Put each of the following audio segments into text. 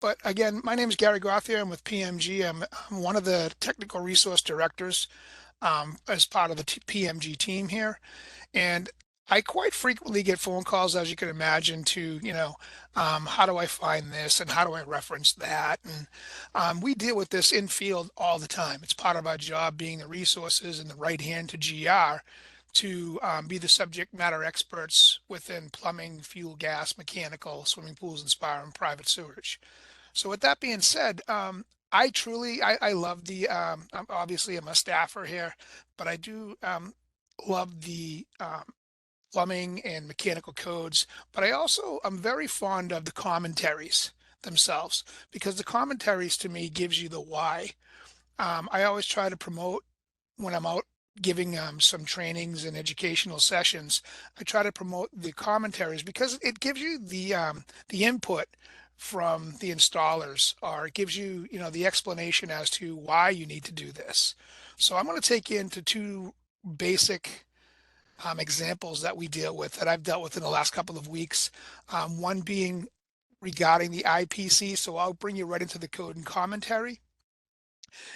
But again, my name is Gary Gauthier. I'm with PMG. I'm one of the technical resource directors as part of the PMG team here. And I quite frequently get phone calls, as you can imagine, how do I find this and how do I reference that? And we deal with this in field all the time. It's part of our job being the resources and the right hand to GR to be the subject matter experts within plumbing, fuel, gas, mechanical, swimming pools and spa and private sewage. So with that being said, I love obviously I'm a staffer here, but I do love the plumbing and mechanical codes. But I'm very fond of the commentaries themselves because the commentaries to me gives you the why. I always try to promote when I'm out giving some trainings and educational sessions. I try to promote the commentaries because it gives you the input from the installers, or it gives you, the explanation as to why you need to do this. So I'm going to take you into two basic examples that we deal with that I've dealt with in the last couple of weeks. One being regarding the IPC. So I'll bring you right into the code and commentary.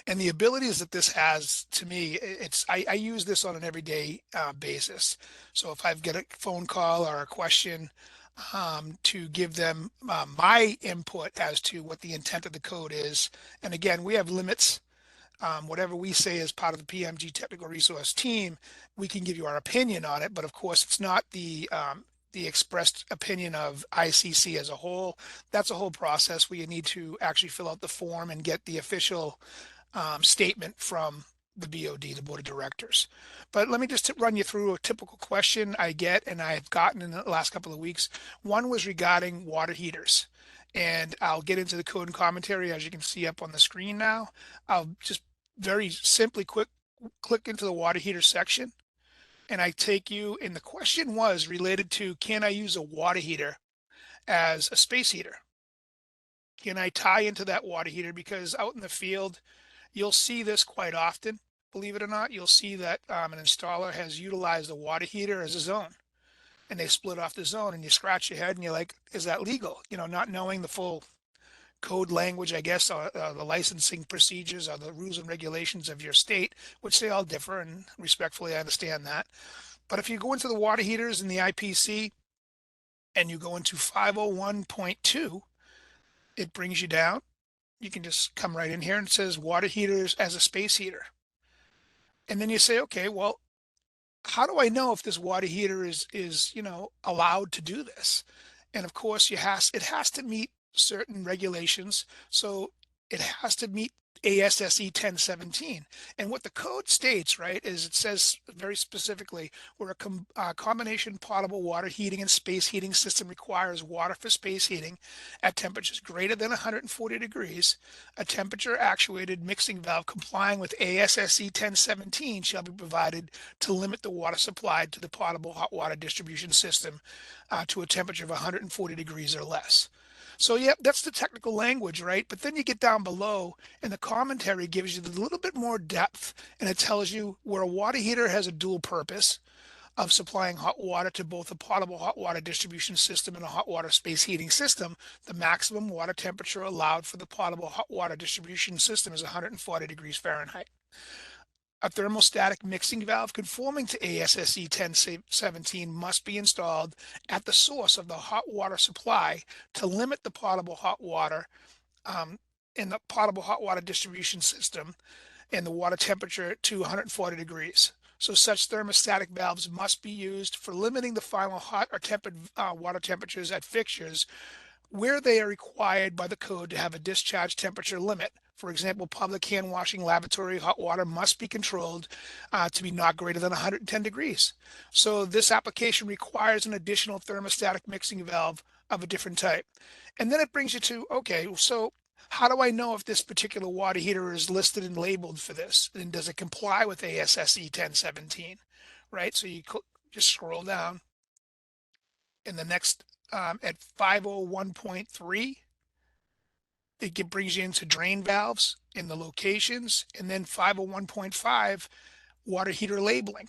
And the abilities that this has to me, I use this on an everyday basis. So if I've got a phone call or a question, to give them my input as to what the intent of the code is. And again, we have limits. Whatever we say as part of the PMG technical resource team, we can give you our opinion on it. But of course, it's not the expressed opinion of ICC as a whole. That's a whole process where you need to actually fill out the form and get the official statement from the BOD, the Board of Directors. But let me just run you through a typical question I get and I've gotten in the last couple of weeks. One was regarding water heaters. And I'll get into the code and commentary as you can see up on the screen now. I'll just very simply click into the water heater section and I take you, and the question was related to, can I use a water heater as a space heater? Can I tie into that water heater? Because out in the field, you'll see this quite often. Believe it or not, you'll see that an installer has utilized the water heater as a zone, and they split off the zone, and you scratch your head and you're like, is that legal? Not knowing the full code language, I guess, or the licensing procedures or the rules and regulations of your state, which they all differ, and respectfully, I understand that. But if you go into the water heaters in the IPC and you go into 501.2, it brings you down. You can just come right in here and it says water heaters as a space heater. And then you say, okay, well, how do I know if this water heater is allowed to do this? And of course, it has to meet certain regulations. So it has to meet ASSE 1017. And what the code states, right, is it says very specifically where a combination potable water heating and space heating system requires water for space heating at temperatures greater than 140 degrees, a temperature actuated mixing valve complying with ASSE 1017 shall be provided to limit the water supplied to the potable hot water distribution system to a temperature of 140 degrees or less. So, yeah, that's the technical language, right? But then you get down below, and the commentary gives you a little bit more depth, and it tells you where a water heater has a dual purpose of supplying hot water to both a potable hot water distribution system and a hot water space heating system. The maximum water temperature allowed for the potable hot water distribution system is 140 degrees Fahrenheit. A thermostatic mixing valve conforming to ASSE 1017 must be installed at the source of the hot water supply to limit the potable hot water in the potable hot water distribution system and the water temperature to 140 degrees. So such thermostatic valves must be used for limiting the final hot or tempered water temperatures at fixtures where they are required by the code to have a discharge temperature limit. For example, public hand washing lavatory hot water must be controlled to be not greater than 110 degrees. So this application requires an additional thermostatic mixing valve of a different type. And then it brings you to, okay, so how do I know if this particular water heater is listed and labeled for this? And does it comply with ASSE 1017? Right? So you just scroll down in the next at 501.3, it brings you into drain valves in the locations, and then 501.5, water heater labeling.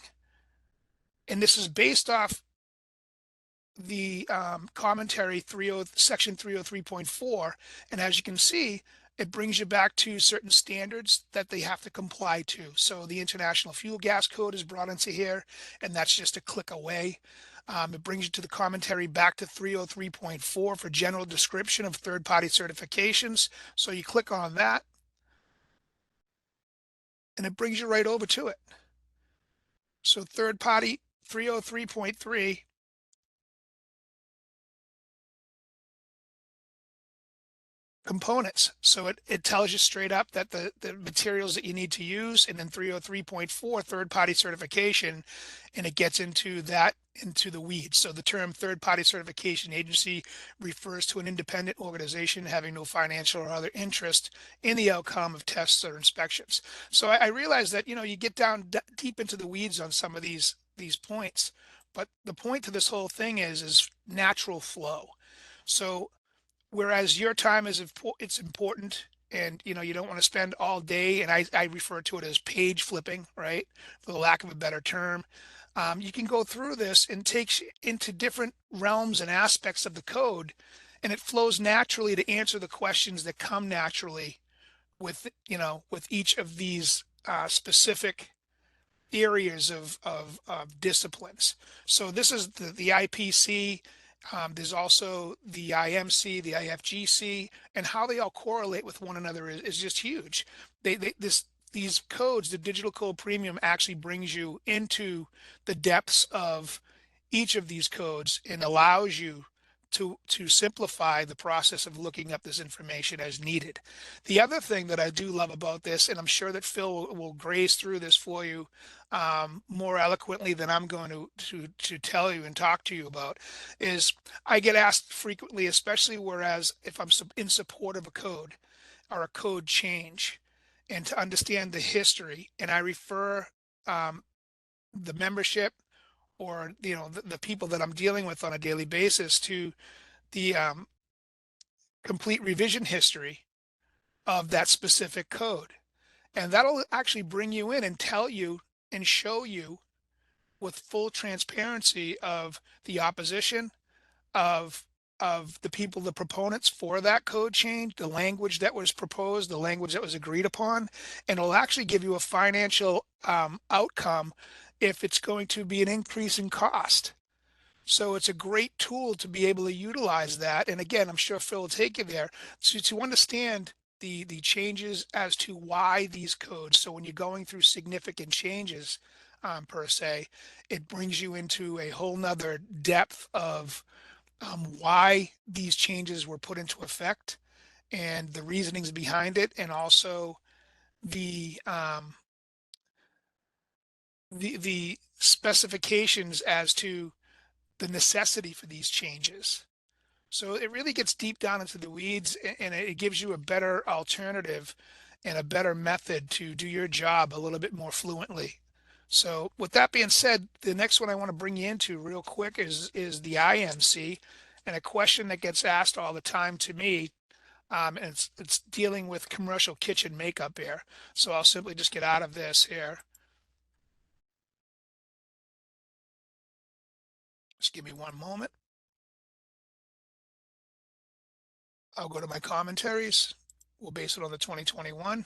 And this is based off the commentary section 303.4, and as you can see, it brings you back to certain standards that they have to comply to. So the International Fuel Gas Code is brought into here, and that's just a click away. It brings you to the commentary back to 303.4 for general description of third-party certifications. So you click on that, and it brings you right over to it. So third-party 303.3 components. So it tells you straight up that the materials that you need to use, and then 303.4 third-party certification, and it gets into the weeds. So the term third-party certification agency refers to an independent organization having no financial or other interest in the outcome of tests or inspections. So I realize that, you get down deep into the weeds on some of these points, but the point to this whole thing is natural flow. So whereas your time is it's important, and you don't want to spend all day, and I refer to it as page flipping, right, for the lack of a better term. You can go through this and takes you into different realms and aspects of the code, and it flows naturally to answer the questions that come naturally with each of these specific areas of disciplines. So this is the IPC. There's also the IMC, the IFGC, and how they all correlate with one another is just huge. These codes, the Digital Code Premium, actually brings you into the depths of each of these codes and allows you to simplify the process of looking up this information as needed. The other thing that I do love about this, and I'm sure that Phil will graze through this for you more eloquently than I'm going to tell you and talk to you about, is I get asked frequently, especially whereas if I'm in support of a code or a code change, and to understand the history, and I refer the membership, or the people that I'm dealing with on a daily basis, to the complete revision history of that specific code. And that'll actually bring you in and tell you and show you with full transparency of the opposition, of the people, the proponents for that code change, the language that was proposed, the language that was agreed upon, and it'll actually give you a financial outcome if it's going to be an increase in cost. So it's a great tool to be able to utilize that. And again, I'm sure Phil will take you there to understand the changes as to why these codes. So when you're going through significant changes, per se, it brings you into a whole nother depth of why these changes were put into effect and the reasonings behind it, and also the the specifications as to the necessity for these changes. So it really gets deep down into the weeds, and it gives you a better alternative and a better method to do your job a little bit more fluently. So with that being said, the next one I want to bring you into real quick is the IMC, and a question that gets asked all the time to me, and it's dealing with commercial kitchen makeup here. So I'll simply just get out of this here. Just give me one moment. I'll go to my commentaries. We'll base it on the 2021.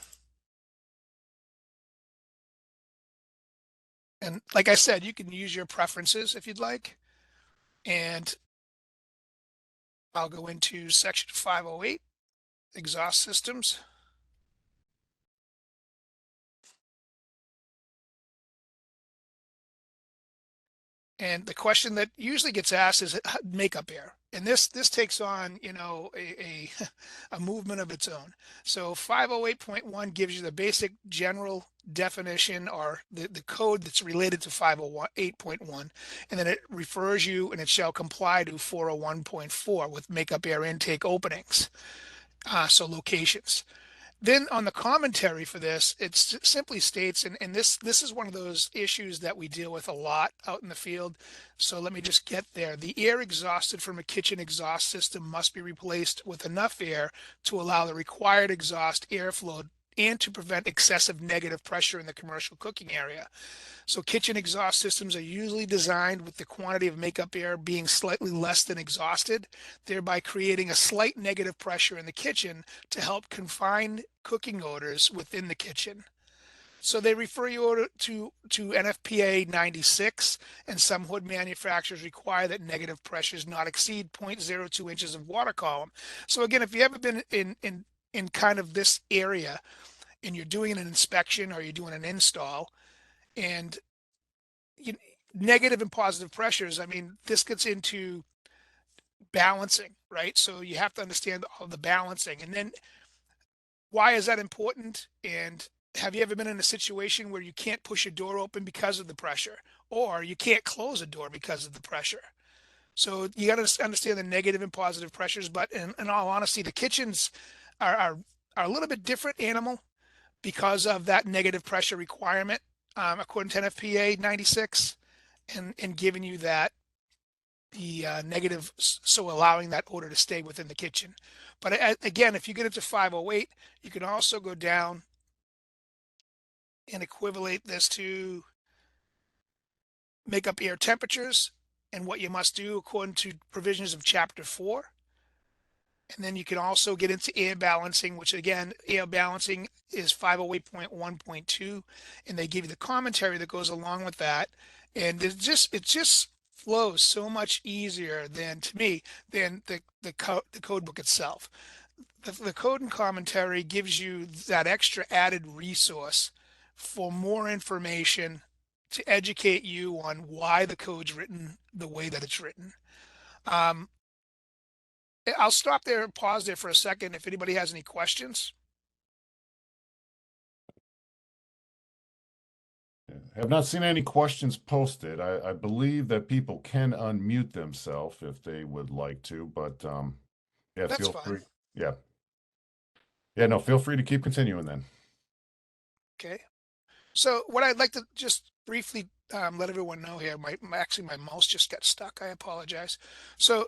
And like I said, you can use your preferences if you'd like. And I'll go into section 508, exhaust systems. And the question that usually gets asked is makeup air. And this takes on, a movement of its own. So 508.1 gives you the basic general definition, or the code that's related to 508.1, and then it refers you, and it shall comply to 401.4 with makeup air intake openings, so locations. Then on the commentary for this, it simply states, and this is one of those issues that we deal with a lot out in the field. So let me just get there. The air exhausted from a kitchen exhaust system must be replaced with enough air to allow the required exhaust airflow and to prevent excessive negative pressure in the commercial cooking area. So kitchen exhaust systems are usually designed with the quantity of makeup air being slightly less than exhausted, thereby creating a slight negative pressure in the kitchen to help confine cooking odors within the kitchen. So they refer you to NFPA 96, and some hood manufacturers require that negative pressures not exceed 0.02 inches of water column. So again, if you ever been in kind of this area and you're doing an inspection or you're doing an install and you, negative and positive pressures, I mean, this gets into balancing, right? So you have to understand all the balancing. And then why is that important? And have you ever been in a situation where you can't push a door open because of the pressure, or you can't close a door because of the pressure? So you got to understand the negative and positive pressures. But in all honesty, the kitchens are a little bit different animal because of that negative pressure requirement, according to NFPA 96, and giving you that the negative, so allowing that odor to stay within the kitchen. But again, if you get into 508, you can also go down and equivalent this to makeup air temperatures and what you must do according to provisions of Chapter 4. And then you can also get into air balancing, which again, air balancing is 508.1.2, and they give you the commentary that goes along with that. And it just flows so much easier than, to me, than the code book itself. The code and commentary gives you that extra added resource for more information to educate you on why the code's written the way that it's written. Um, I'll stop there and pause there for a second if anybody has any questions. Have not seen any questions posted. I believe that people can unmute themselves if they would like to, but yeah, That's feel fine. free. Yeah. Yeah, no, feel free to keep continuing then. Okay. So what I'd like to just briefly let everyone know here, actually my mouse just got stuck. I apologize. So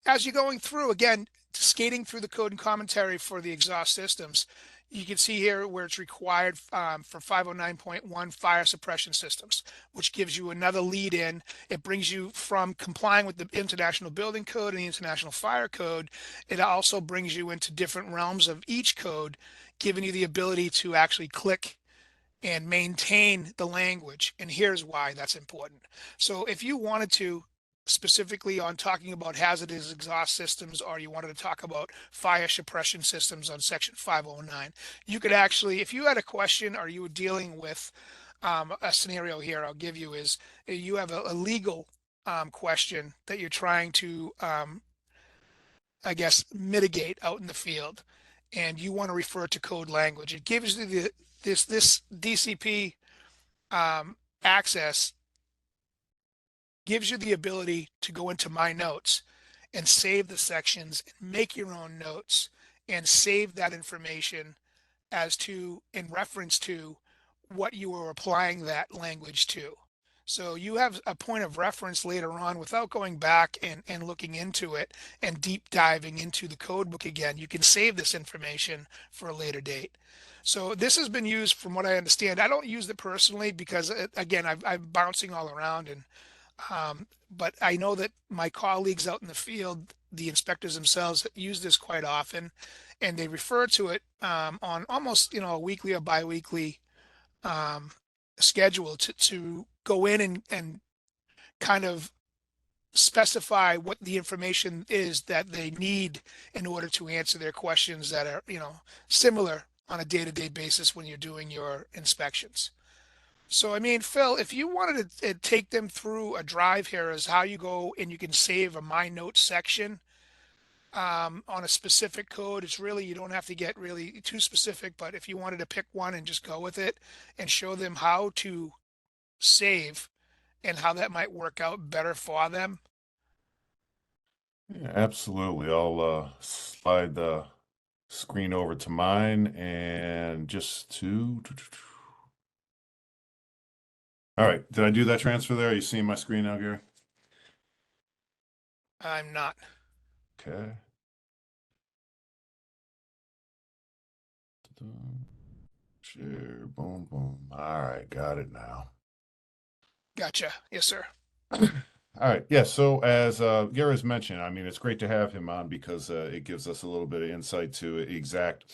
as you're going through again, skating through the code and commentary for the exhaust systems, you can see here where it's required for 509.1 fire suppression systems, which gives you another lead in. It brings you from complying with the International Building Code and the International Fire Code. It also brings you into different realms of each code, giving you the ability to actually click and maintain the language. And here's why that's important. So if you wanted to, specifically on talking about hazardous exhaust systems, or you wanted to talk about fire suppression systems on section 509, you could actually, if you had a question or you were dealing with a scenario here I'll give you is you have a legal question that you're trying to I guess, mitigate out in the field, and you want to refer to code language. It gives you this DCP access gives you the ability to go into My Notes and save the sections and make your own notes and save that information as to in reference to what you were applying that language to. So you have a point of reference later on without going back and looking into it and deep diving into the code book again. You can save this information for a later date. So this has been used from what I understand. I don't use it personally because again, I'm bouncing all around but I know that my colleagues out in the field, the inspectors themselves, use this quite often, and they refer to it on almost a weekly or biweekly um, schedule to go in and kind of specify what the information is that they need in order to answer their questions that are similar on a day-to-day basis when you're doing your inspections. So, I mean, Phil, if you wanted to take them through a drive here as how you go and you can save a My Notes section on a specific code, it's really, you don't have to get really too specific, but if you wanted to pick one and just go with it and show them how to save and how that might work out better for them. Yeah, absolutely. I'll slide the screen over to mine and just to. All right. Did I do that transfer there? Are you seeing my screen now, Gary? I'm not. Okay. Sure, boom, boom. All right, got it now. Gotcha. Yes, sir. All right. Yeah. So as Gary's mentioned, I mean, it's great to have him on because it gives us a little bit of insight to exact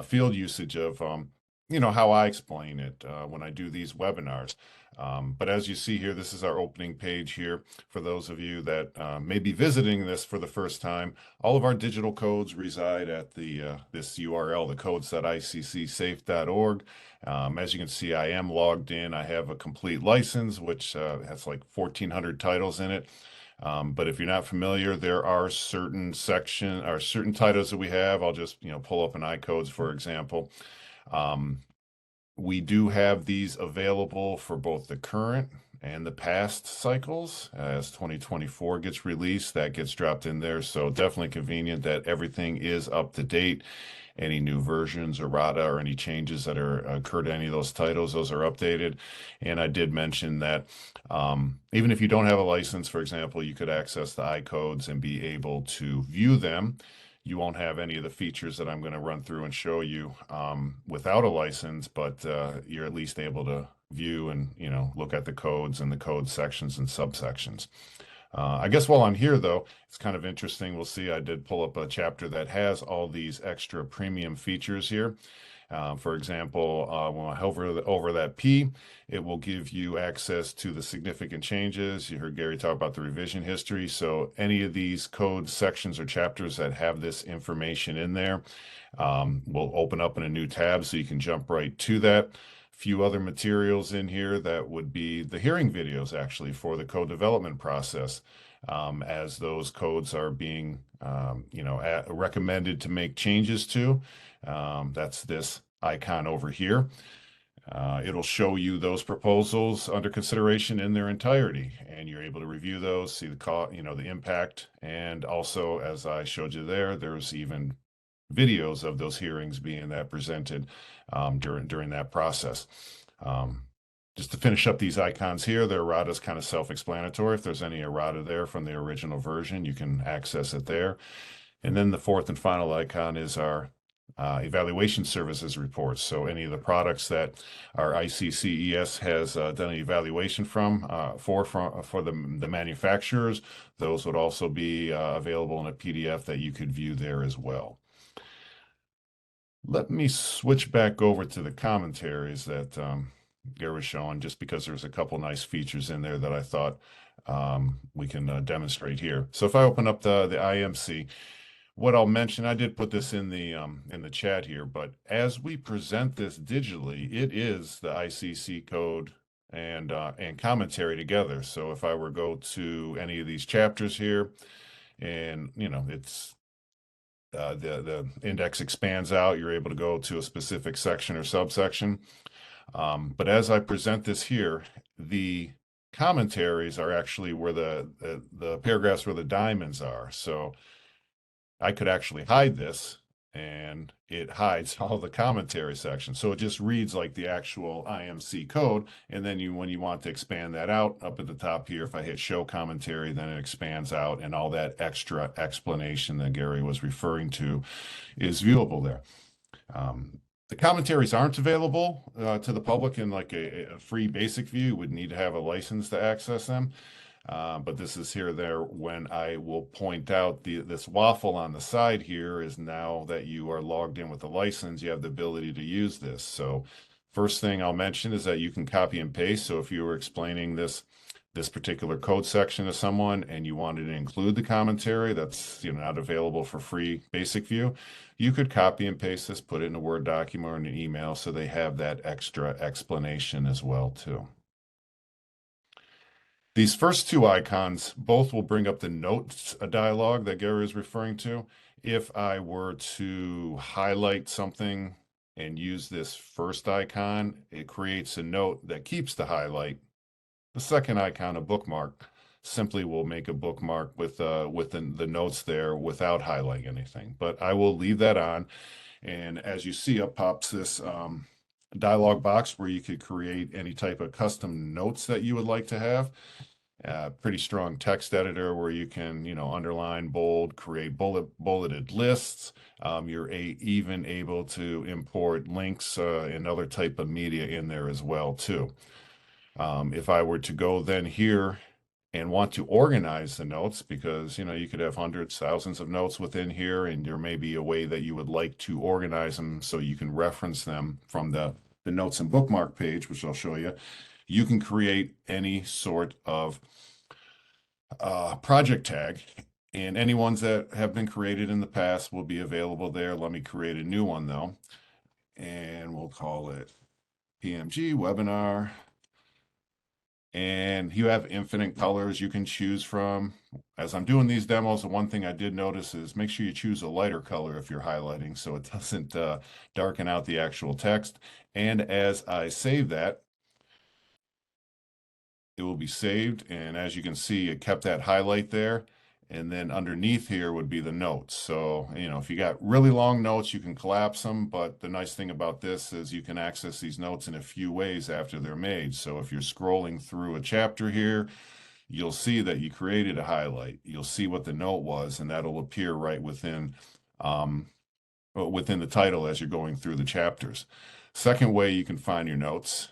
field usage of, how I explain it when I do these webinars. But as you see here, this is our opening page here. For those of you that may be visiting this for the first time, all of our digital codes reside at the this URL, the codes.iccsafe.org. As you can see, I am logged in. I have a complete license, which has like 1,400 titles in it. But if you're not familiar, there are certain titles that we have. I'll just, pull up an iCodes, for example. Um, we do have these available for both the current and the past cycles. As 2024 gets released, that gets dropped in there. So definitely convenient that everything is up to date. Any new versions, errata, or any changes that are occurred to any of those titles, those are updated. And I did mention that even if you don't have a license, for example, you could access the iCodes and be able to view them. You won't have any of the features that I'm going to run through and show you without a license, but you're at least able to view and look at the codes and the code sections and subsections. I guess while I'm here, though, it's kind of interesting. We'll see. I did pull up a chapter that has all these extra premium features here. For example, when I hover over that P, it will give you access to the significant changes. You heard Gary talk about the revision history. So any of these code sections or chapters that have this information in there will open up in a new tab so you can jump right to that. Few other materials in here that would be the hearing videos actually for the code development process, as those codes are being recommended to make changes to. That's this icon over here. It'll show you those proposals under consideration in their entirety, and you're able to review those, see the impact, and also, as I showed you there, there's even videos of those hearings being presented during that process. Um, just to finish up these icons here, the errata is kind of self-explanatory. If there's any errata there from the original version, you can access it there. And then the fourth and final icon is our evaluation services reports. So any of the products that our ICCES has done an evaluation for the manufacturers, those would also be available in a PDF that you could view there as well. Let me switch back over to the commentaries that Gary was showing, just because there's a couple nice features in there that I thought we can demonstrate here. So if I open up the IMC, what I'll mention, I did put this in the chat here, but as we present this digitally, it is the ICC code and commentary together. So if I were to go to any of these chapters here, and it's the index expands out, you're able to go to a specific section or subsection. But as I present this here, the commentaries are actually where the paragraphs where the diamonds are. So I could actually hide this, and it hides all the commentary sections. So it just reads like the actual IMC code. And then when you want to expand that out, up at the top here, if I hit show commentary, then it expands out, and all that extra explanation that Gary was referring to is viewable there. The commentaries aren't available to the public in like a free basic view. You would need to have a license to access them. But this is here there when I will point out this waffle on the side here is now that you are logged in with the license, you have the ability to use this. So first thing I'll mention is that you can copy and paste. So if you were explaining this particular code section to someone and you wanted to include the commentary that's not available for free basic view, you could copy and paste this, put it in a Word document or in an email so they have that extra explanation as well too. These first two icons both will bring up the notes dialog that Gary is referring to. If I were to highlight something and use this first icon, it creates a note that keeps the highlight. The second icon, a bookmark, simply will make a bookmark with the notes there without highlighting anything. But I will leave that on. And as you see, up pops this dialog box where you could create any type of custom notes that you would like to have. Pretty strong text editor where you can, underline, bold, create bulleted lists. You're even able to import links and other type of media in there as well too. If I were to go then here and want to organize the notes, because you could have hundreds, thousands of notes within here, and there may be a way that you would like to organize them so you can reference them from the notes and bookmark page, which I'll show you. You can create any sort of project tag, and any ones that have been created in the past will be available there. Let me create a new one though, and we'll call it PMG webinar. And you have infinite colors you can choose from. As I'm doing these demos, the one thing I did notice is make sure you choose a lighter color if you're highlighting so it doesn't darken out the actual text. And as I save that, it will be saved. And as you can see, it kept that highlight there. And then underneath here would be the notes. So, if you got really long notes, you can collapse them. But the nice thing about this is you can access these notes in a few ways after they're made. So if you're scrolling through a chapter here, you'll see that you created a highlight. You'll see what the note was, and that'll appear right um, within the title as you're going through the chapters. Second way you can find your notes,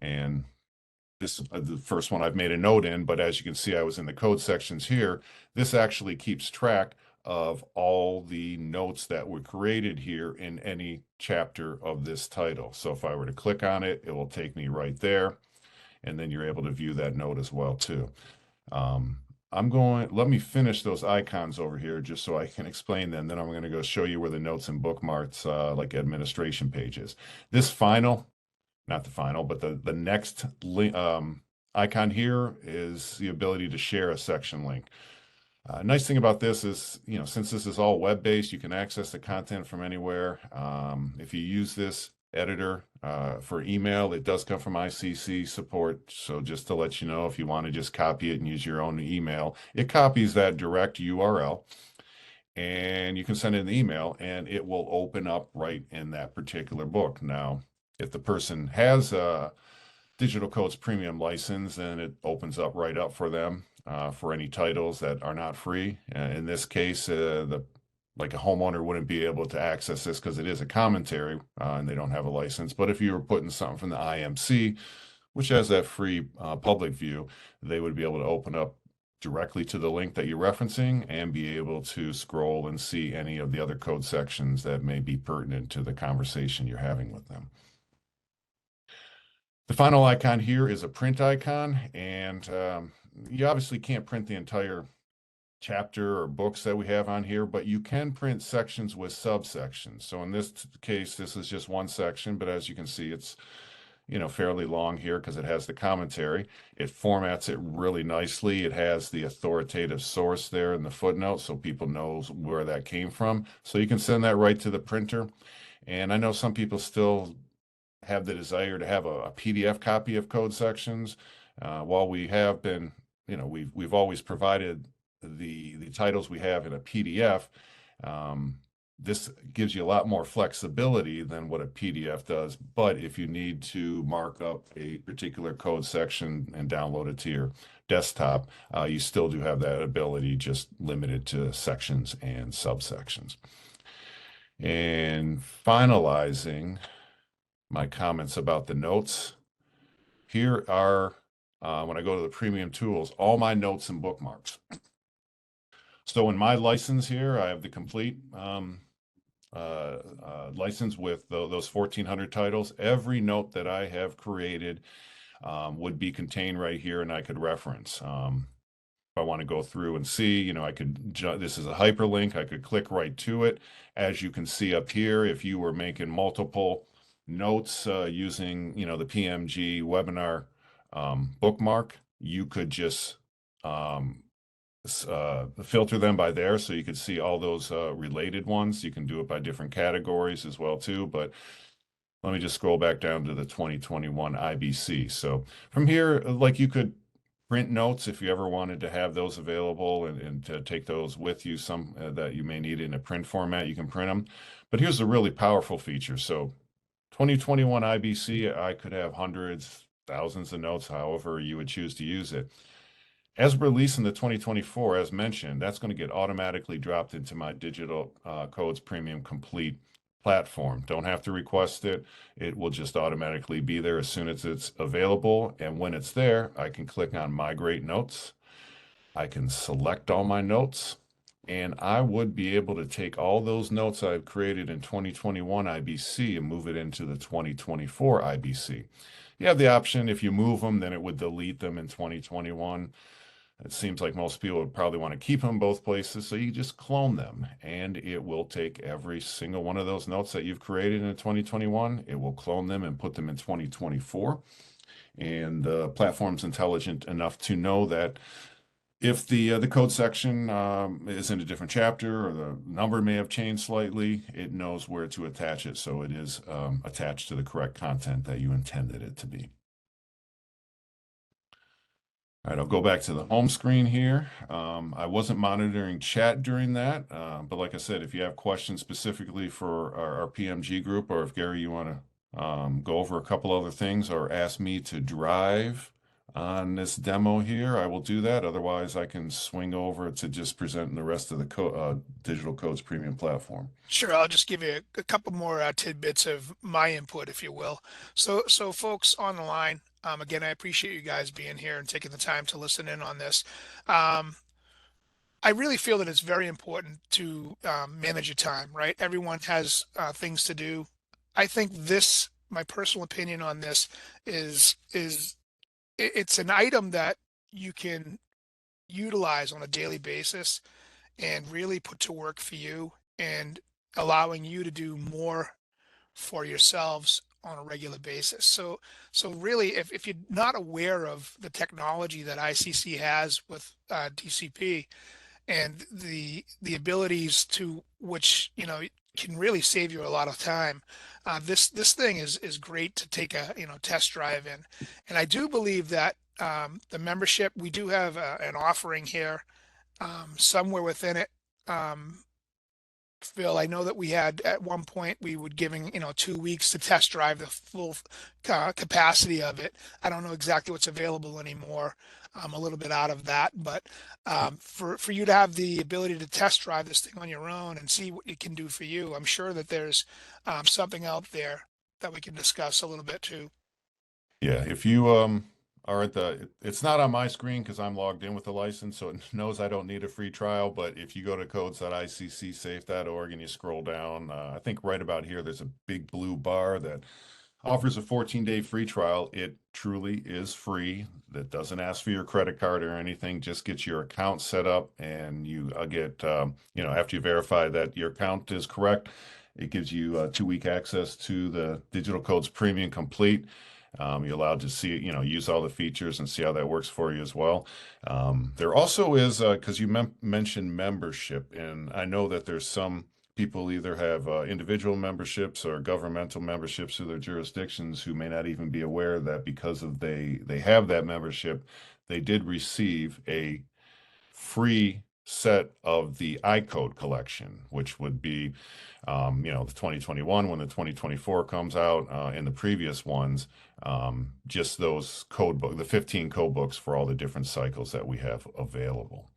and this is the first one I've made a note in, but as you can see, I was in the code sections here. This actually keeps track of all the notes that were created here in any chapter of this title. So if I were to click on it, it will take me right there, and then you're able to view that note as well too. Let me finish those icons over here just so I can explain them. Then I'm going to go show you where the notes and bookmarks, like administration pages. This final, not the final, but the next icon here is the ability to share a section link. Nice thing about this is, since this is all web-based, you can access the content from anywhere. If you use this editor for email, it does come from ICC support. So just to let you know, if you want to just copy it and use your own email, it copies that direct URL and you can send it an email and it will open up right in that particular book. Now, if the person has a Digital Codes Premium license, then it opens up right up for them for any titles that are not free. In this case, like a homeowner wouldn't be able to access this because it is a commentary and they don't have a license. But if you were putting something from the IMC, which has that free public view, they would be able to open up directly to the link that you're referencing and be able to scroll and see any of the other code sections that may be pertinent to the conversation you're having with them. The final icon here is a print icon, and you obviously can't print the entire chapter or books that we have on here, but you can print sections with subsections. So in this case, this is just one section, but as you can see, it's fairly long here because it has the commentary. It formats it really nicely. It has the authoritative source there in the footnote so people knows where that came from. So you can send that right to the printer. And I know some people still have the desire to have a PDF copy of code sections. While we have been, we've always provided the titles we have in a PDF. This gives you a lot more flexibility than what a PDF does. But if you need to mark up a particular code section and download it to your desktop, you still do have that ability, just limited to sections and subsections. And finalizing my comments about the notes, here are, when I go to the premium tools, all my notes and bookmarks. So in my license here, I have the complete license with those 1,400 titles. Every note that I have created would be contained right here, and I could reference. If I want to go through and see, this is a hyperlink. I could click right to it. As you can see up here, if you were making multiple notes using, the PMG webinar bookmark, you could just filter them by there so you could see all those related ones. You can do it by different categories as well too, but let me just scroll back down to the 2021 IBC. So from here, like, you could print notes if you ever wanted to have those available and to take those with you, some that you may need in a print format, you can print them. But here's a really powerful feature. So 2021 IBC, I could have hundreds, thousands of notes, however you would choose to use it. As released in the 2024, as mentioned, that's going to get automatically dropped into my Digital Codes Premium Complete platform. Don't have to request it. It will just automatically be there as soon as it's available. And when it's there, I can click on Migrate Notes. I can select all my notes, and I would be able to take all those notes I've created in 2021 IBC and move it into the 2024 IBC. You have the option, if you move them, then it would delete them in 2021. It seems like most people would probably want to keep them both places, so you just clone them, and it will take every single one of those notes that you've created in 2021. It will clone them and put them in 2024. And the platform's intelligent enough to know that if the code section is in a different chapter or the number may have changed slightly, it knows where to attach it, so it is attached to the correct content that you intended it to be. All right, I'll go back to the home screen here. I wasn't monitoring chat during that, but like I said, if you have questions specifically for our PMG group, or if Gary, you want to go over a couple other things or ask me to drive on this demo here, I will do that. Otherwise, I can swing over to just presenting the rest of the Digital Codes Premium platform. Sure, I'll just give you a couple more tidbits of my input, if you will. So folks on the line, again, I appreciate you guys being here and taking the time to listen in on this. Um, I really feel that it's very important to manage your time, right? Everyone has things to do. I think this, my personal opinion on this it's an item that you can utilize on a daily basis and really put to work for you and allowing you to do more for yourselves on a regular basis. So really, if you're not aware of the technology that ICC has with DCP and the abilities to which can really save you a lot of time, this thing is great to take a test drive in, and I do believe that the membership, we do have an offering here somewhere within it. Phil, I know that we had at one point we would giving 2 weeks to test drive the full capacity of it. I don't know exactly what's available anymore. I'm a little bit out of that, but for you to have the ability to test drive this thing on your own and see what it can do for you, I'm sure that there's something out there that we can discuss a little bit too. Yeah, if you are at it's not on my screen because I'm logged in with the license, so it knows I don't need a free trial. But if you go to codes.iccsafe.org and you scroll down, I think right about here, there's a big blue bar that offers a 14-day free trial. It truly is free. That doesn't ask for your credit card or anything. Just gets your account set up, and you get, after you verify that your account is correct, it gives you 2-week access to the Digital Codes Premium Complete. You're allowed to see, use all the features and see how that works for you as well. There also is, because you mentioned membership, and I know that there's some people either have individual memberships or governmental memberships through their jurisdictions who may not even be aware that because of they have that membership, they did receive a free set of the iCode collection, which would be, the 2021 when the 2024 comes out, and the previous ones, just those code book, the 15 code books for all the different cycles that we have available.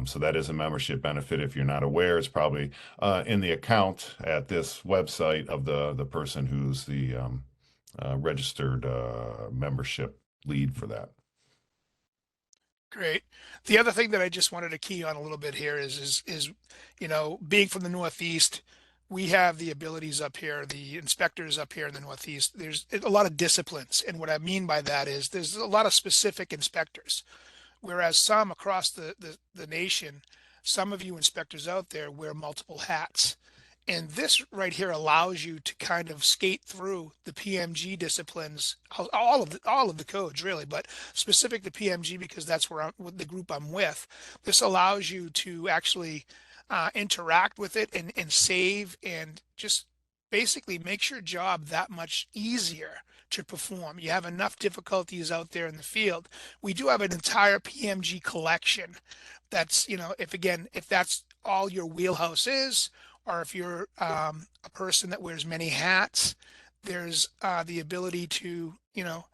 So that is a membership benefit. If you're not aware, it's probably in the account at this website of the person who's the registered membership lead for that. Great. The other thing that I just wanted to key on a little bit here being from the Northeast, we have the abilities up here, the inspectors up here in the Northeast. There's a lot of disciplines, and what I mean by that is there's a lot of specific inspectors, whereas some across the nation, some of you inspectors out there wear multiple hats. And this right here allows you to kind of skate through the PMG disciplines, all of the codes really, but specific to PMG because that's where with the group I'm with. This allows you to actually interact with it and save and just basically makes your job that much easier to perform. You have enough difficulties out there in the field. We do have an entire PMG collection. That's, if that's all your wheelhouse is, or if you're a person that wears many hats, there's the ability to,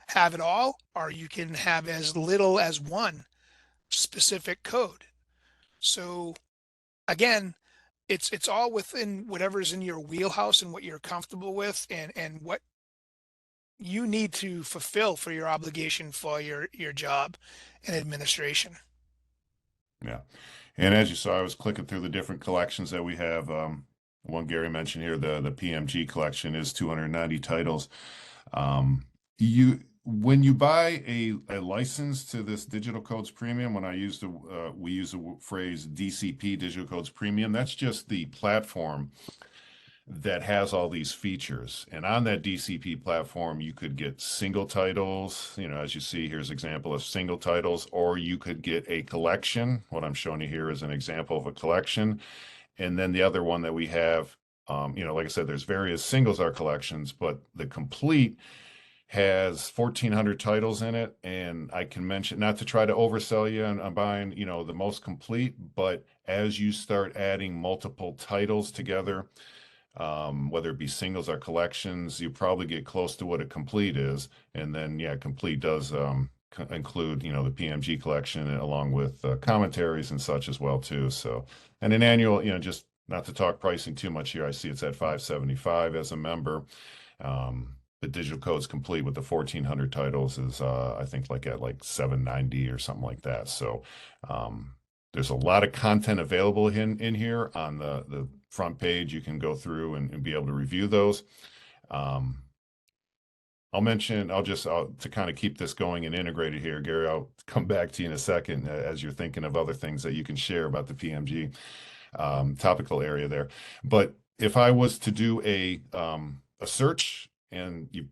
have it all, or you can have as little as one specific code. So again, it's all within whatever's in your wheelhouse and what you're comfortable with, and what you need to fulfill for your obligation for your job and administration. Yeah. And as you saw, I was clicking through the different collections that we have. One Gary mentioned here, the PMG collection is 290 titles. You when you buy a license to this Digital Codes Premium, when I use the we use the phrase DCP Digital Codes Premium, that's just the platform that has all these features. And on that DCP platform, you could get single titles, as you see, here's an example of single titles, or you could get a collection. What I'm showing you here is an example of a collection. And then the other one that we have, like I said, there's various singles art collections, but the complete has 1,400 titles in it. And I can mention, not to try to oversell you on buying, the most complete, but as you start adding multiple titles together, whether it be singles or collections, you probably get close to what a complete is. And then, yeah, complete does include, the PMG collection along with commentaries and such as well too. So, and an annual, just not to talk pricing too much here, I see it's at 575 as a member. The digital codes complete with the 1,400 titles is I think like at like 790 or something like that. So there's a lot of content available in here on the front page. You can go through and be able to review those. Um, to kind of keep this going and integrated here, Gary, I'll come back to you in a second as you're thinking of other things that you can share about the PMG topical area there. But if I was to do a search, and you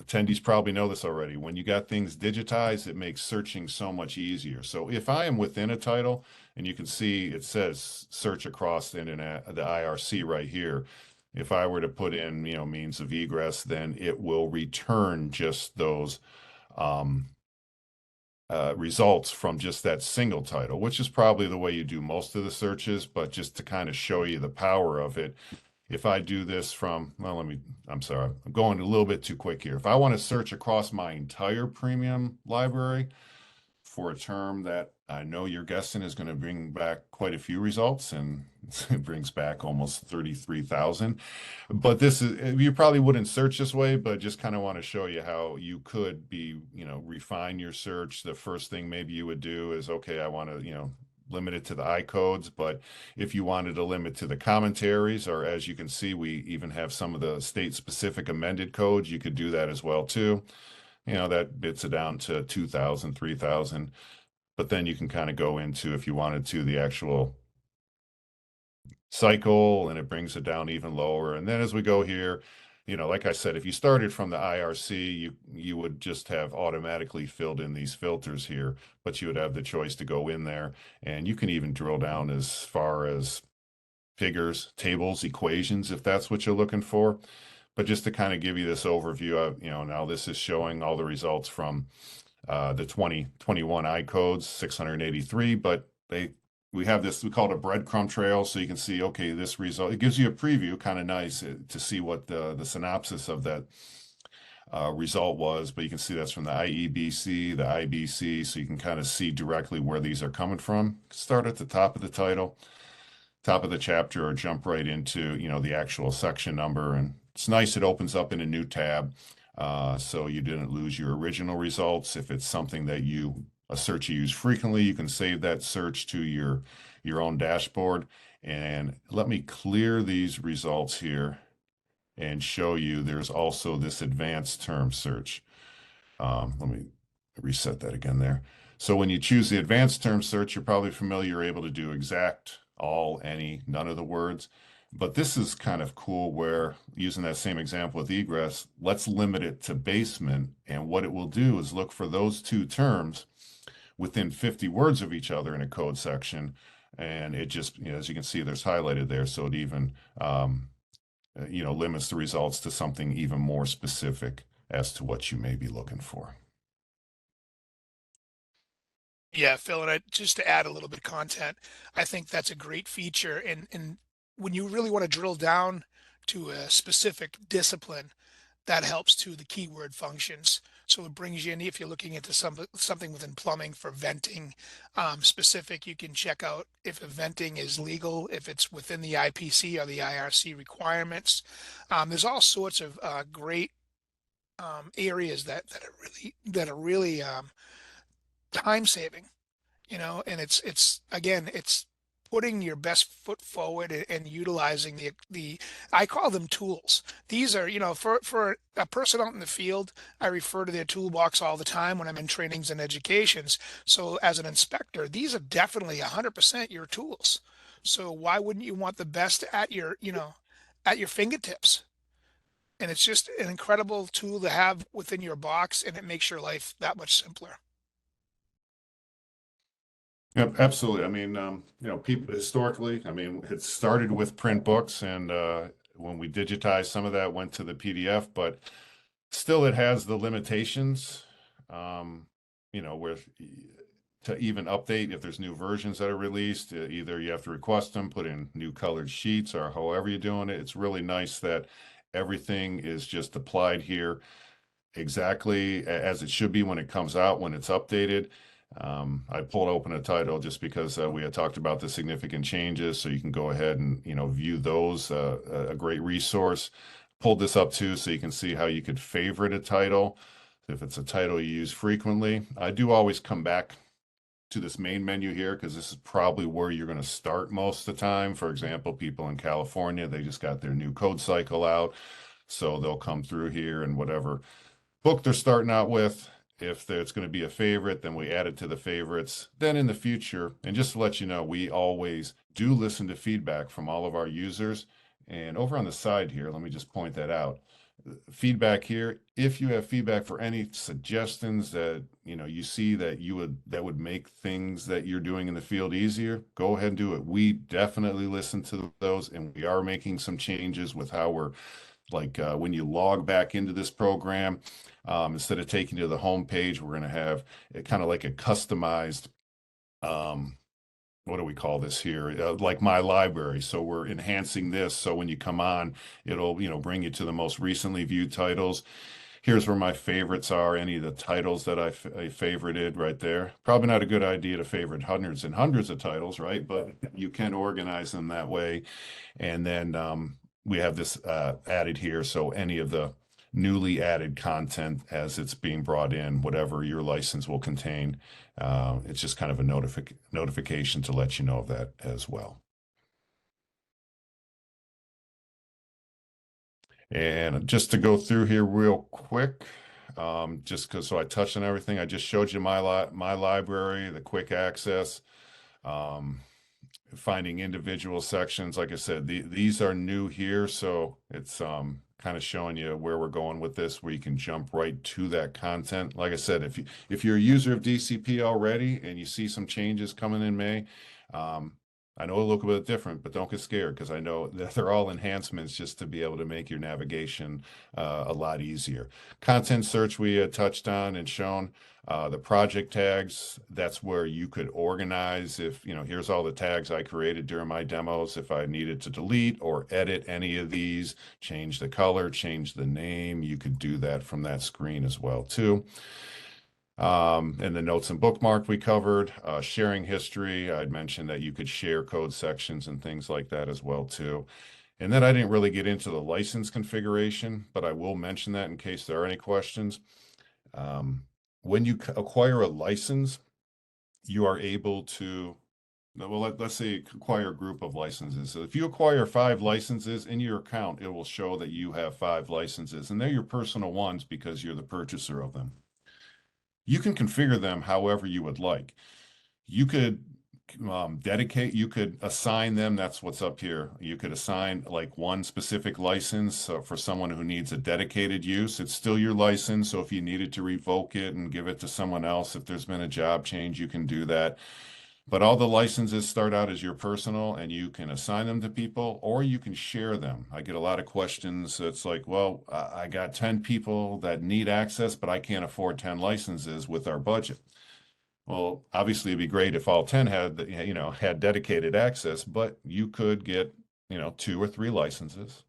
attendees probably know this already, when you got things digitized, it makes searching so much easier. So if I am within a title, and you can see it says search across the internet, the IRC right here. If I were to put in, means of egress, then it will return just those um, results from just that single title, which is probably the way you do most of the searches. But just to kind of show you the power of it, if I do this from, well, I'm sorry, I'm going a little bit too quick here. If I want to search across my entire premium library for a term that I know you're guessing is going to bring back quite a few results, and it brings back almost 33,000. But this is, you probably wouldn't search this way, but just kind of want to show you how you could be, refine your search. The first thing maybe you would do is, okay, I want to, limit it to the I codes, but if you wanted to limit to the commentaries, or as you can see, we even have some of the state specific amended codes, you could do that as well too. That bits it down to 2,000, 3,000. But then you can kind of go into, if you wanted to, the actual cycle, and it brings it down even lower. And then as we go here, like I said, if you started from the IRC, you would just have automatically filled in these filters here, but you would have the choice to go in there, and you can even drill down as far as figures, tables, equations, if that's what you're looking for. But just to kind of give you this overview of, now this is showing all the results from the 2021 I codes, 683, but we have this, we call it a breadcrumb trail. So you can see, okay, this result, it gives you a preview, kind of nice to see what the synopsis of that result was. But you can see that's from the IEBC, the IBC. So you can kind of see directly where these are coming from. Start at the top of the title, top of the chapter, or jump right into, the actual section number. And it's nice. It opens up in a new tab. So you didn't lose your original results. If it's something that a search you use frequently, you can save that search to your own dashboard. And let me clear these results here and show you there's also this advanced term search. Let me reset that again there. So when you choose the advanced term search, you're probably familiar, you're able to do exact, all, any, none of the words. But this is kind of cool, where using that same example with egress, let's limit it to basement. And what it will do is look for those two terms within 50 words of each other in a code section. And it just, as you can see, there's highlighted there. So it even, limits the results to something even more specific as to what you may be looking for. Yeah, Phil, and just to add a little bit of content, I think that's a great feature. And when you really want to drill down to a specific discipline, that helps to the keyword functions. So it brings you in, if you're looking into something within plumbing for venting specific, you can check out if venting is legal, if it's within the IPC or the IRC requirements. There's all sorts of great areas that are really time saving, and it's again, it's putting your best foot forward and utilizing the I call them tools. These are, for a person out in the field, I refer to their toolbox all the time when I'm in trainings and educations. So as an inspector, these are definitely 100% your tools. So why wouldn't you want the best at your fingertips? And it's just an incredible tool to have within your box, and it makes your life that much simpler. Yep, absolutely. I mean, people historically, I mean, it started with print books, and when we digitized some of that, went to the PDF, but still, it has the limitations. Um, where to even update if there's new versions that are released, either you have to request them, put in new colored sheets, or however you're doing it. It's really nice that everything is just applied here exactly as it should be when it comes out, when it's updated. I pulled open a title just because we had talked about the significant changes, so you can go ahead and view those. A great resource. Pulled this up too, so you can see how you could favorite a title. If it's a title you use frequently, I do always come back to this main menu here because this is probably where you're going to start most of the time. For example, people in California, they just got their new code cycle out, so they'll come through here and whatever book they're starting out with. If it's going to be a favorite, then we add it to the favorites. Then in the future, and just to let you know, we always do listen to feedback from all of our users. And over on the side here, let me just point that out. Feedback here, if you have feedback for any suggestions that you see that would make things that you're doing in the field easier, go ahead and do it. We definitely listen to those, and we are making some changes with how we're when you log back into this program, instead of taking you to the home page, we're going to have it kind of like a customized, um, what do we call this here? Like my library. So we're enhancing this. So when you come on, it'll, bring you to the most recently viewed titles. Here's where my favorites are. Any of the titles that I favorited right there. Probably not a good idea to favorite hundreds and hundreds of titles, right? But you can organize them that way. And then we have this added here. So any of the newly added content as it's being brought in, whatever your license will contain, it's just kind of a notification to let you know of that as well. And just to go through here real quick, just because so I touched on everything, I just showed you my library, the quick access. Um, Finding individual sections. Like I said, these are new here, so it's kind of showing you where we're going with this, where you can jump right to that content. Like I said, if you're a user of DCP already and you see some changes coming in May, um, I know it'll look a bit different, but don't get scared because I know that they're all enhancements just to be able to make your navigation a lot easier. Content search we touched on and shown. The project tags, that's where you could organize if, here's all the tags I created during my demos. If I needed to delete or edit any of these, change the color, change the name, you could do that from that screen as well too. And the notes and bookmark we covered, sharing history. I'd mentioned that you could share code sections and things like that as well too. And then I didn't really get into the license configuration, but I will mention that in case there are any questions. When you acquire a license, you are able to, well, let's say acquire a group of licenses. So if you acquire 5 licenses in your account, it will show that you have 5 licenses, and they're your personal ones because you're the purchaser of them. You can configure them however you would like. You could you could assign them. That's what's up here. You could assign like one specific license for someone who needs a dedicated use. It's still your license. So if you needed to revoke it and give it to someone else, if there's been a job change, you can do that. But all the licenses start out as your personal, and you can assign them to people or you can share them. I get a lot of questions. It's like, well, I got 10 people that need access, but I can't afford 10 licenses with our budget. Well, obviously, it'd be great if all 10 had dedicated access, but you could get, 2 or 3 licenses.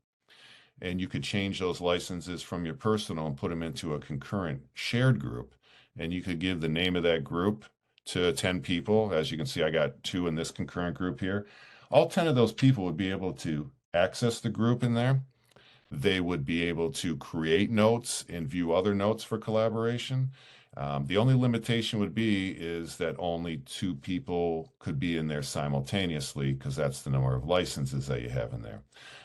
and you could change those licenses from your personal and put them into a concurrent shared group. And you could give the name of that group to 10 people. As you can see, I got 2 in this concurrent group here. All 10 of those people would be able to access the group in there. They would be able to create notes and view other notes for collaboration. The only limitation would be is that only 2 people could be in there simultaneously because that's the number of licenses that you have in there.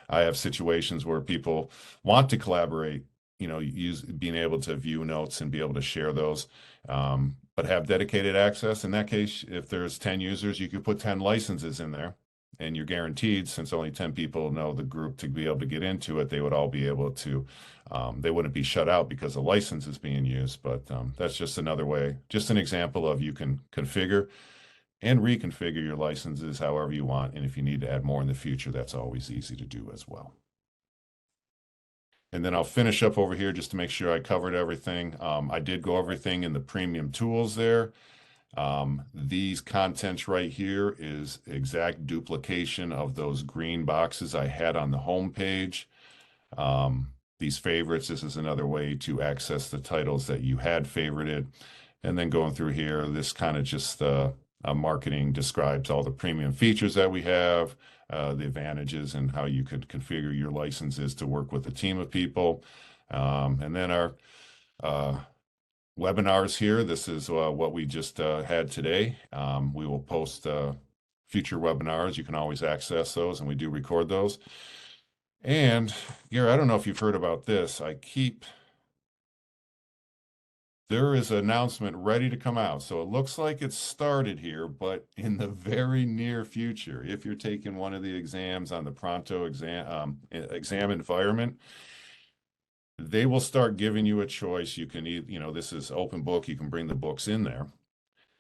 I have situations where people want to collaborate, use being able to view notes and be able to share those, but have dedicated access. In that case, if there's 10 users, you could put 10 licenses in there and you're guaranteed, since only 10 people know the group to be able to get into it, they would all be able to, they wouldn't be shut out because a license is being used. But that's just another way, just an example of you can configure and reconfigure your licenses however you want. And if you need to add more in the future, that's always easy to do as well. And then I'll finish up over here just to make sure I covered everything. I did go everything in the premium tools there. These contents right here is exact duplication of those green boxes I had on the home page. These favorites, this is another way to access the titles that you had favorited. And then going through here, this kind of just marketing describes all the premium features that we have, the advantages and how you could configure your licenses to work with a team of people. And then our webinars here. This is what we just had today. We will post future webinars. You can always access those, and we do record those. And Gary, I don't know if you've heard about this. There is an announcement ready to come out. So it looks like it's started here, but in the very near future, if you're taking one of the exams on the Pronto exam environment, they will start giving you a choice. You can, this is open book. You can bring the books in there.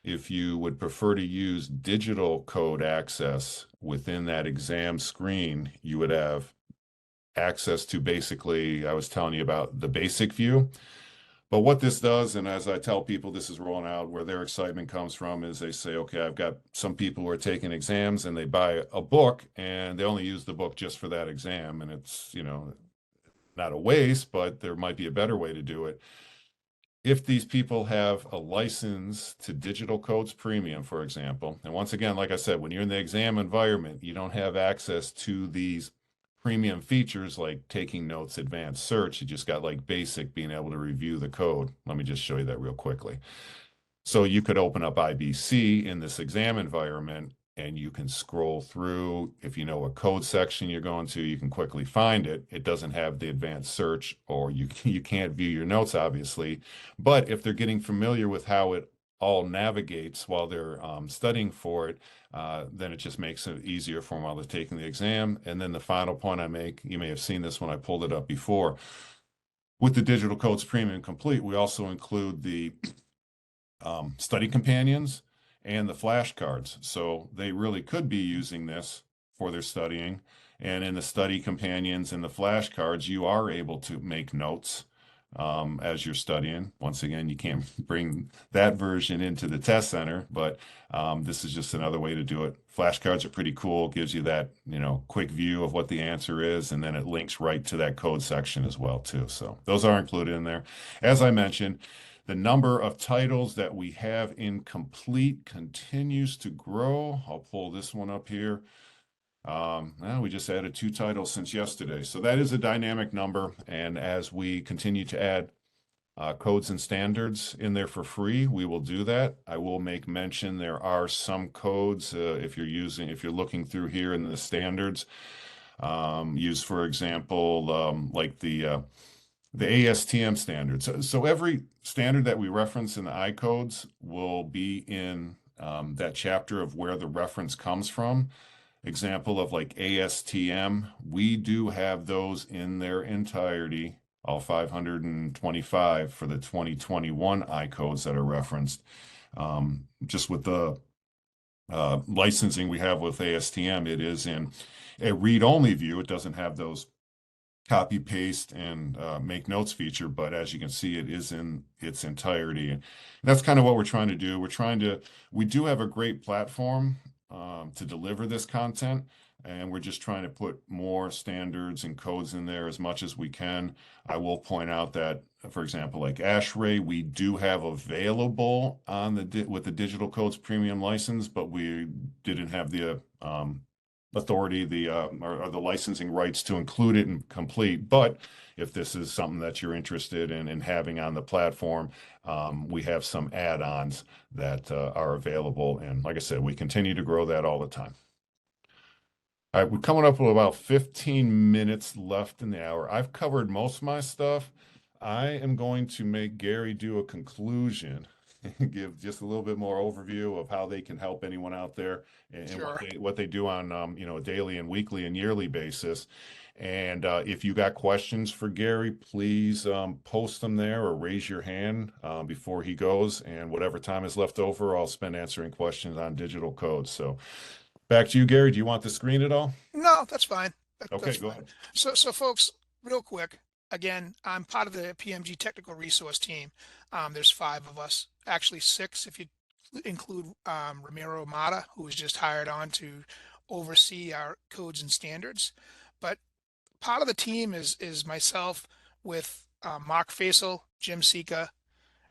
If you would prefer to use digital code access within that exam screen, you would have access to basically, I was telling you about the basic view. But what this does, and as I tell people this is rolling out, where their excitement comes from is they say, okay, I've got some people who are taking exams and they buy a book and they only use the book just for that exam. And it's, not a waste, but there might be a better way to do it. If these people have a license to Digital Codes Premium, for example, and once again, like I said, when you're in the exam environment, you don't have access to these premium features like taking notes, advanced search. You just got like basic being able to review the code. Let me just show you that real quickly. So you could open up IBC in this exam environment and you can scroll through. If you know what code section you're going to, you can quickly find it. It doesn't have the advanced search, or you can't view your notes, obviously. But if they're getting familiar with how it all navigates while they're studying for it, then it just makes it easier for them while they're taking the exam. And then the final point I make, you may have seen this when I pulled it up before. With the Digital Codes Premium Complete, we also include the study companions and the flashcards. So they really could be using this for their studying. And in the study companions and the flashcards, you are able to make notes as you're studying. Once again, you can't bring that version into the test center, but this is just another way to do it. Flashcards are pretty cool. Gives you that, quick view of what the answer is, and then it links right to that code section as well, too. So those are included in there. As I mentioned, the number of titles that we have in complete continues to grow. I'll pull this one up here. Now we just added 2 titles since yesterday. So that is a dynamic number. And as we continue to add codes and standards in there for free, we will do that. I will make mention there are some codes if you're looking through here in the standards, use, for example, like the ASTM standards. So every standard that we reference in the I codes will be in that chapter of where the reference comes from. Example of like ASTM, we do have those in their entirety, all 525 for the 2021 I codes that are referenced. Just with the licensing we have with ASTM, it is in a read-only view. It doesn't have those copy, paste, and make notes feature, but as you can see, it is in its entirety. And that's kind of what we're trying to do. We do have a great platform to deliver this content. and we're just trying to put more standards and codes in there as much as we can. I will point out that, for example, like ASHRAE, we do have available on with the Digital Codes Premium license, but we didn't have the authority, or the licensing rights to include it and complete. But if this is something that you're interested in having on the platform, we have some add-ons that are available. And like I said, we continue to grow that all the time. All right, we're coming up with about 15 minutes left in the hour. I've covered most of my stuff. I am going to make Gary do a conclusion and give just a little bit more overview of how they can help anyone out there and Sure. what they do on a daily and weekly and yearly basis. And if you got questions for Gary, please post them there or raise your hand before he goes. And whatever time is left over, I'll spend answering questions on digital codes. So back to you, Gary. Do you want the screen at all? No, that's fine. That's Okay, go fine. ahead. So folks, real quick, again, I'm part of the PMG Technical Resource team. There's five of us, actually six if you include Ramiro Mata, who was just hired on to oversee our codes and standards. But part of the team is myself with Mark Faisal, Jim Sika,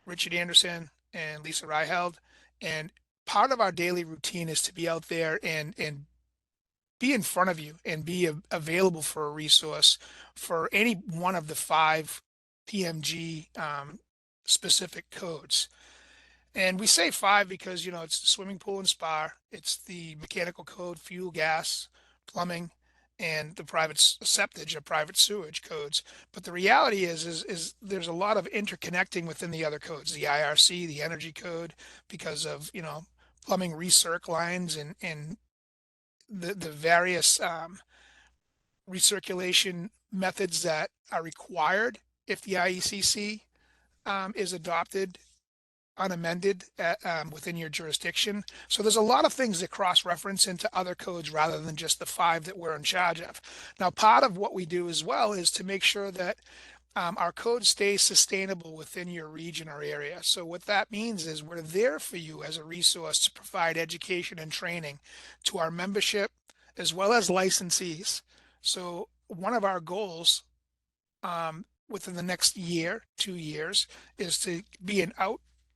Richard Anderson, and Lisa Reicheld. And part of our daily routine is to be out there and be in front of you and be available for a resource for any one of the five PMG specific codes. And we say five because, it's the swimming pool and spa, it's the mechanical code, fuel, gas, plumbing, and the private septage or private sewage codes. But the reality is there's a lot of interconnecting within the other codes, the IRC, the energy code, because of, plumbing recirc lines and the various recirculation methods that are required if the IECC is adopted unamended within your jurisdiction. So there's a lot of things that cross-reference into other codes rather than just the five that we're in charge of. Now, part of what we do as well is to make sure that our code stays sustainable within your region or area. So what that means is we're there for you as a resource to provide education and training to our membership as well as licensees. So one of our goals within the next year, 2 years, is to be an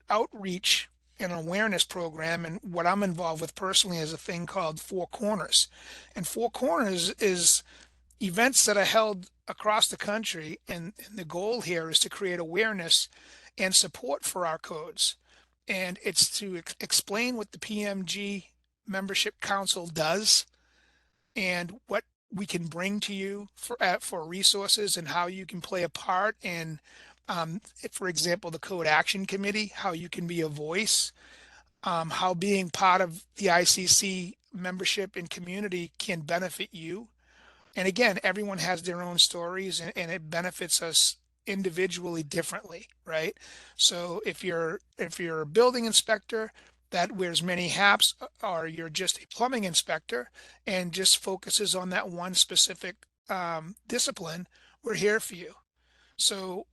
outreach and awareness program. And what I'm involved with personally is a thing called Four Corners. And Four Corners is events that are held across the country. And the goal here is to create awareness and support for our codes. And it's to explain what the PMG Membership Council does and what we can bring to you for resources and how you can play a part in, for example, the Code Action Committee, how you can be a voice, how being part of the ICC membership and community can benefit you. And again, everyone has their own stories and it benefits us individually differently, right? So if you're a building inspector that wears many hats, or you're just a plumbing inspector and just focuses on that one specific discipline, we're here for you. So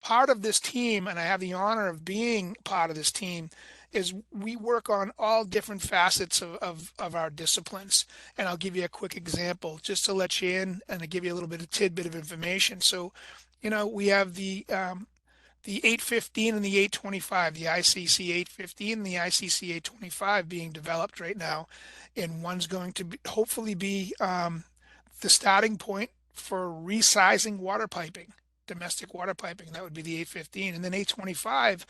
part of this team, and I have the honor of being part of this team, is we work on all different facets of our disciplines. And I'll give you a quick example just to let you in and to give you a little bit of tidbit of information. So, we have the 815 and the 825, the ICC 815 and the ICC 825 being developed right now. And one's going to hopefully be the starting point for resizing water piping, domestic water piping. That would be the 815. And then 825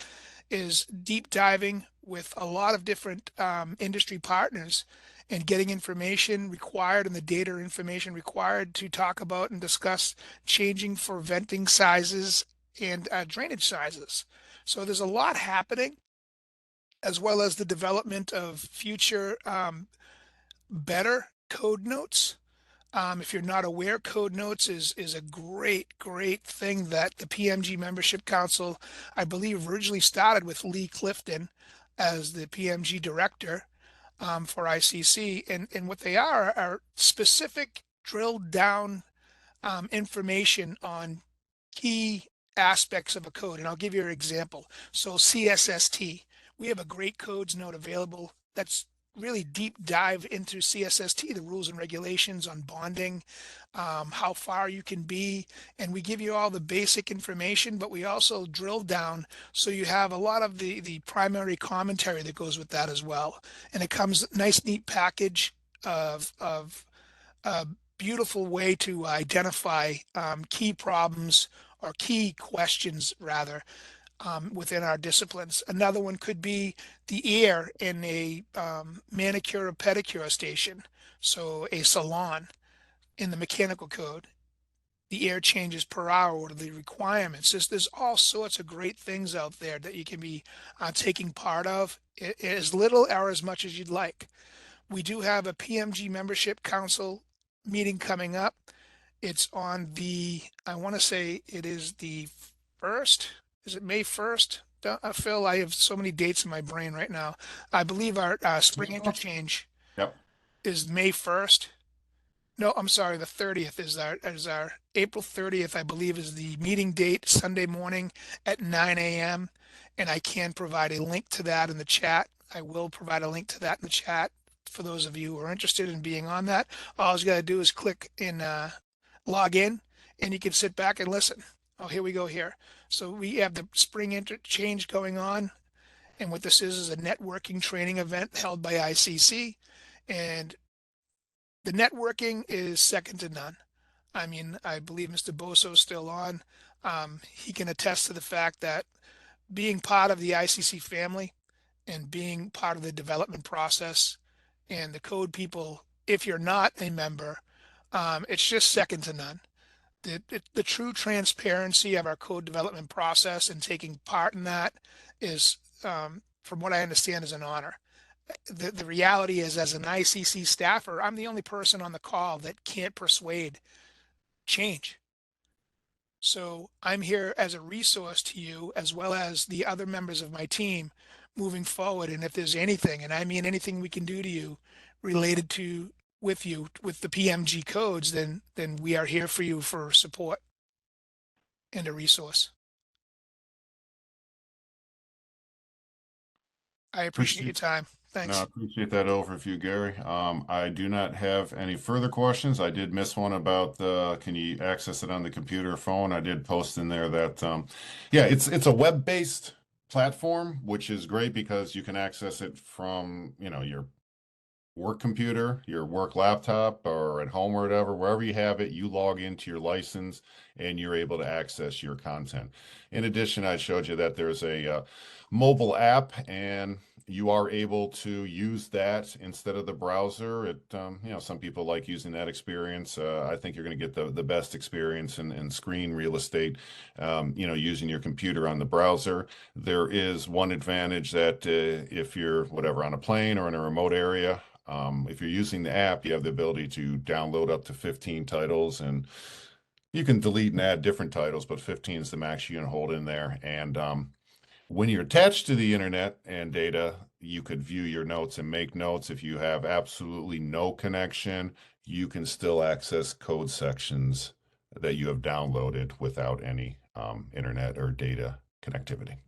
is deep diving with a lot of different industry partners and getting information required and the data information required to talk about and discuss changing for venting sizes and drainage sizes. So there's a lot happening, as well as the development of future better code notes. If you're not aware, code notes is a great thing that the PMG Membership Council, I believe, originally started with Lee Clifton as the PMG director for ICC. And what they are specific drilled down information on key aspects of a code. And I'll give you an example. So CSST, we have a great codes note available that's really deep dive into CSST, the rules and regulations on bonding, how far you can be, and we give you all the basic information, but we also drill down so you have a lot of the primary commentary that goes with that as well. And it comes nice, neat package of a beautiful way to identify key problems or key questions rather within our disciplines. Another one could be the ear in a manicure or pedicure station. So a salon in the mechanical code, the air changes per hour, what are the requirements? There's all sorts of great things out there that you can be taking part of, as little or as much as you'd like. We do have a PMG membership council meeting coming up. It's on the, I want to say it is the first. Is it May 1st? Phil, I have so many dates in my brain right now. I believe our spring interchange Yep. is May 1st. No, I'm sorry, the 30th is our April 30th, I believe, is the meeting date, Sunday morning at 9 a.m. And I can provide a link to that in the chat. I will provide a link to that in the chat for those of you who are interested in being on that. All you got to do is click and log in, and you can sit back and listen. Oh, here we go here. So we have the spring interchange going on, and what this is a networking training event held by ICC, and the networking is second to none. I mean, I believe Mr. Boso's still on. He can attest to the fact that being part of the ICC family and being part of the development process and the code people, if you're not a member, it's just second to none. The true transparency of our code development process and taking part in that is, from what I understand, is an honor. The reality is, as an ICC staffer, I'm the only person on the call that can't persuade change. So I'm here as a resource to you as well as the other members of my team moving forward. And if there's anything, and I mean anything we can do to you related to with you with the PMG codes, then we are here for you for support and a resource. I appreciate your Appreciate time. No, I Thanks. appreciate that overview, Gary. I do not have any further questions. I did miss one about can you access it on the computer or phone? I did post in there that yeah, it's a web-based platform, which is great because you can access it from, your work computer, your work laptop, or at home or whatever, wherever you have it, you log into your license and you're able to access your content. In addition, I showed you that there's a mobile app and you are able to use that instead of the browser. Some people like using that experience. I think you're going to get the best experience in screen real estate, using your computer on the browser. There is one advantage that if you're whatever on a plane or in a remote area, if you're using the app, you have the ability to download up to 15 titles, and you can delete and add different titles, but 15 is the max you can hold in there. And when you're attached to the internet and data, you could view your notes and make notes. If you have absolutely no connection, you can still access code sections that you have downloaded without any internet or data connectivity.